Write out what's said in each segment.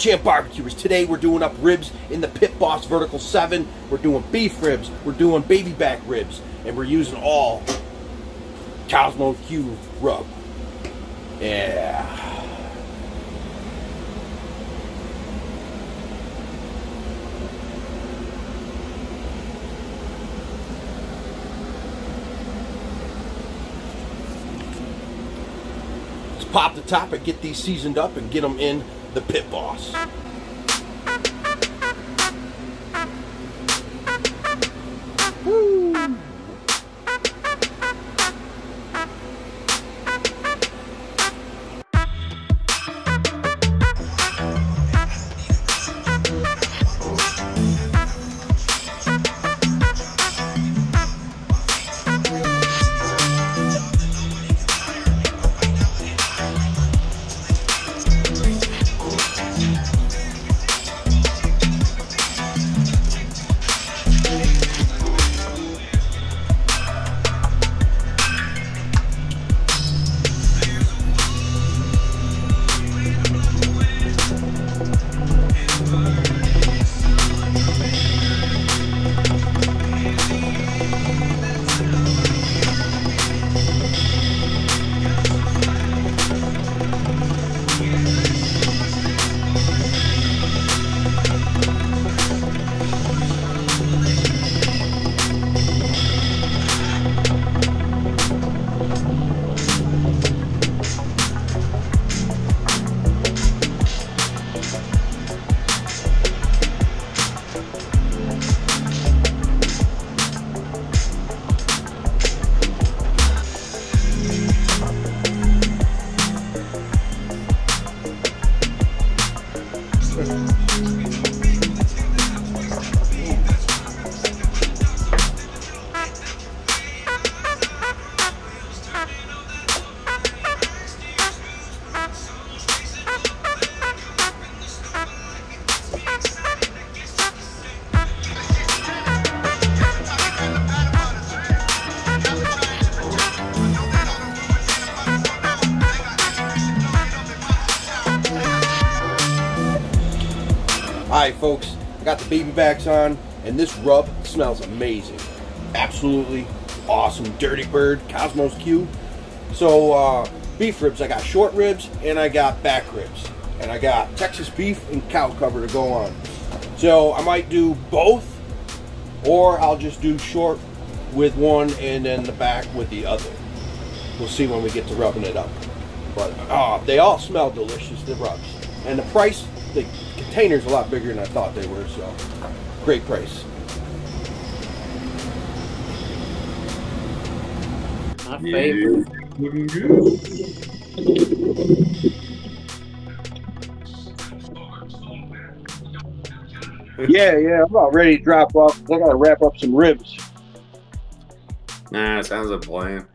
Champ Barbecuers. Today we're doing up ribs in the Pit Boss Vertical 7. We're doing beef ribs, we're doing baby back ribs, and we're using all Cosmo Q rub. Yeah. Let's pop the top and get these seasoned up and get them in the Pit Boss. Woo. Alright folks, I got the baby backs on, and this rub smells amazing. Absolutely awesome. Dirty Bird, Cosmos Q. So, beef ribs, I got short ribs, and I got back ribs. And I got Texas beef and cow cover to go on. So, I might do both, or I'll just do short with one and then the back with the other. We'll see when we get to rubbing it up. But, they all smell delicious, the rubs. And the price, the container's a lot bigger than I thought they were, so great price. My favorite. Yeah, I'm about ready to drop off. I gotta wrap up some ribs. Nah, it sounds like a plan.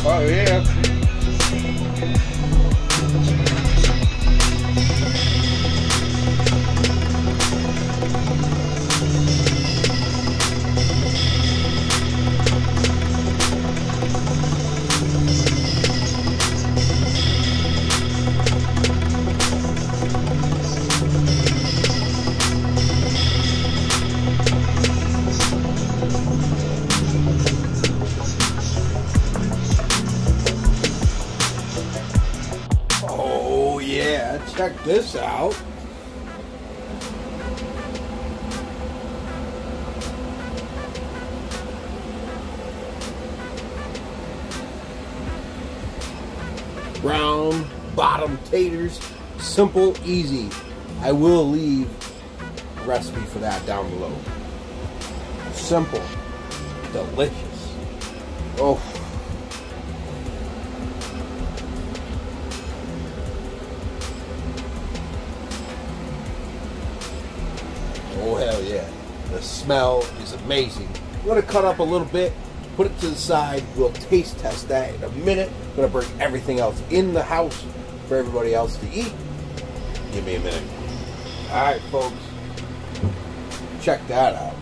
Oh yeah. Oh yeah, check this out. Brown bottom taters, simple, easy. I will leave a recipe for that down below. Simple, delicious. Oh. Oh hell yeah. The smell is amazing. I'm gonna cut up a little bit, put it to the side. We'll taste test that in a minute. I'm gonna bring everything else in the house for everybody else to eat. Give me a minute. Alright folks. Check that out.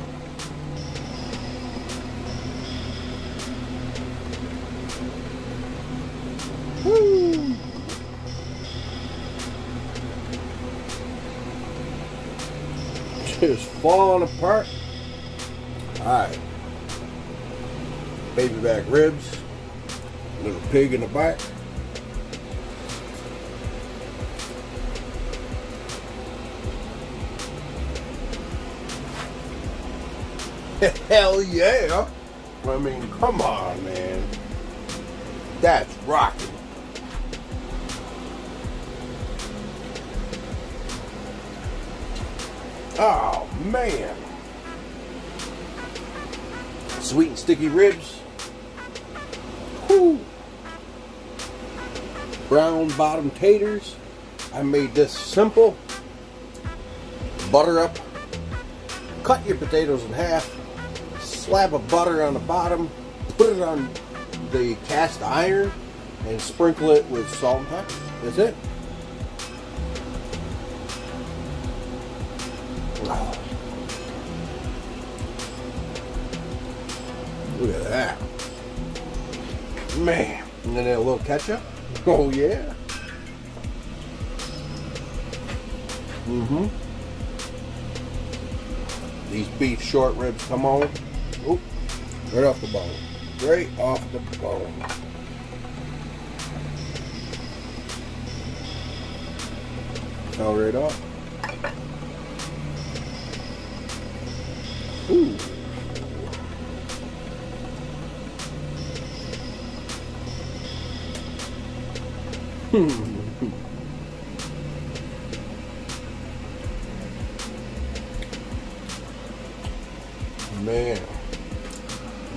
Woo! Just falling apart. Alright. Baby back ribs. Little pig in the back. Hell yeah. I mean, come on, man. That's rocking. Oh, man. Sweet and sticky ribs. Whoo. Brown bottom taters. I made this simple. Butter up. Cut your potatoes in half. Slab of butter on the bottom. Put it on the cast iron. And sprinkle it with salt and pepper. That's it. Oh. Look at that. Man. And then a little ketchup. Oh yeah. These beef short ribs come on. Oop. Right off the bone. Right off the bone. Fell right off. Ooh. Man.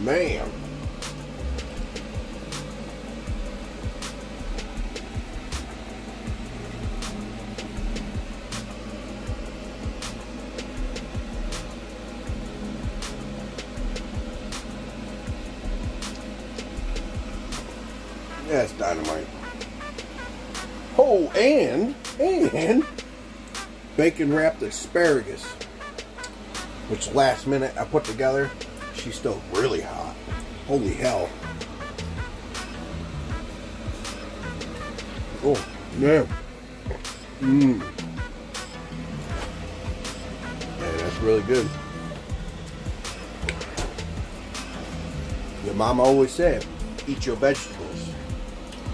Man. That's dynamite. Oh, and bacon wrapped asparagus, which last minute I put together. She's still really hot. Holy hell. Oh, man. Yeah, that's really good. Your mama always said, eat your vegetables.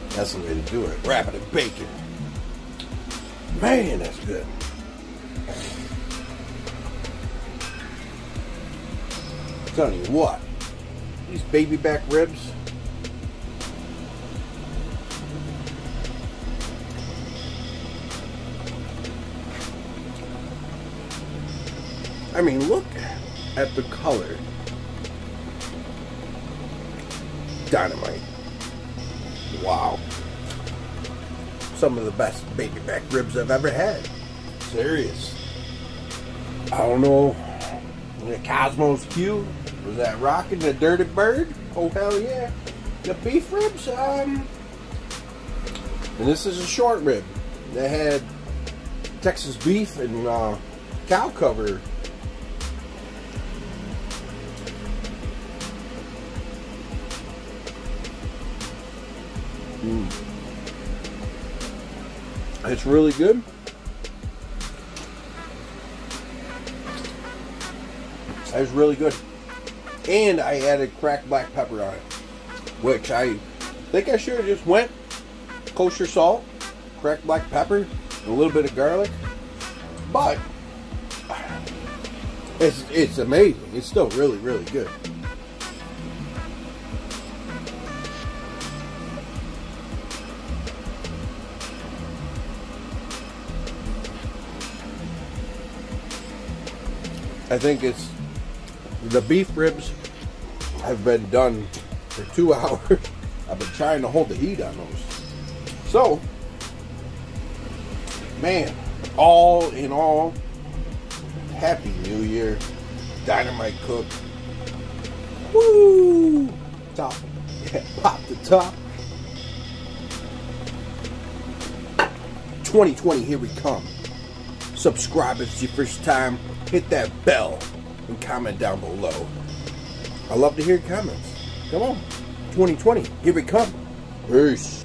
That's the way to do it. Wrap it in bacon. Man, that's good. I'm telling you what, these baby back ribs, I mean, look at the color. Dynamite. Wow. Some of the best baby back ribs I've ever had. Serious. I don't know. The Cosmos Q. Was that rocking the Dirty Bird? Oh, hell yeah. The beef ribs, and this is a short rib. They had Texas beef and cow cover. It's really good. It's really good. And I added cracked black pepper on it, which I think I should have just went kosher salt, cracked black pepper, and a little bit of garlic. But it's amazing. It's still really, really good. I think it's the beef ribs have been done for 2 hours. I've been trying to hold the heat on those. So, man, all in all, Happy New Year. Dynamite cook. Woo! Top. Yeah, pop the top. 2020, here we come. Subscribe if it's your first time. Hit that bell and comment down below. I love to hear your comments. Come on. 2020, here we come. Peace.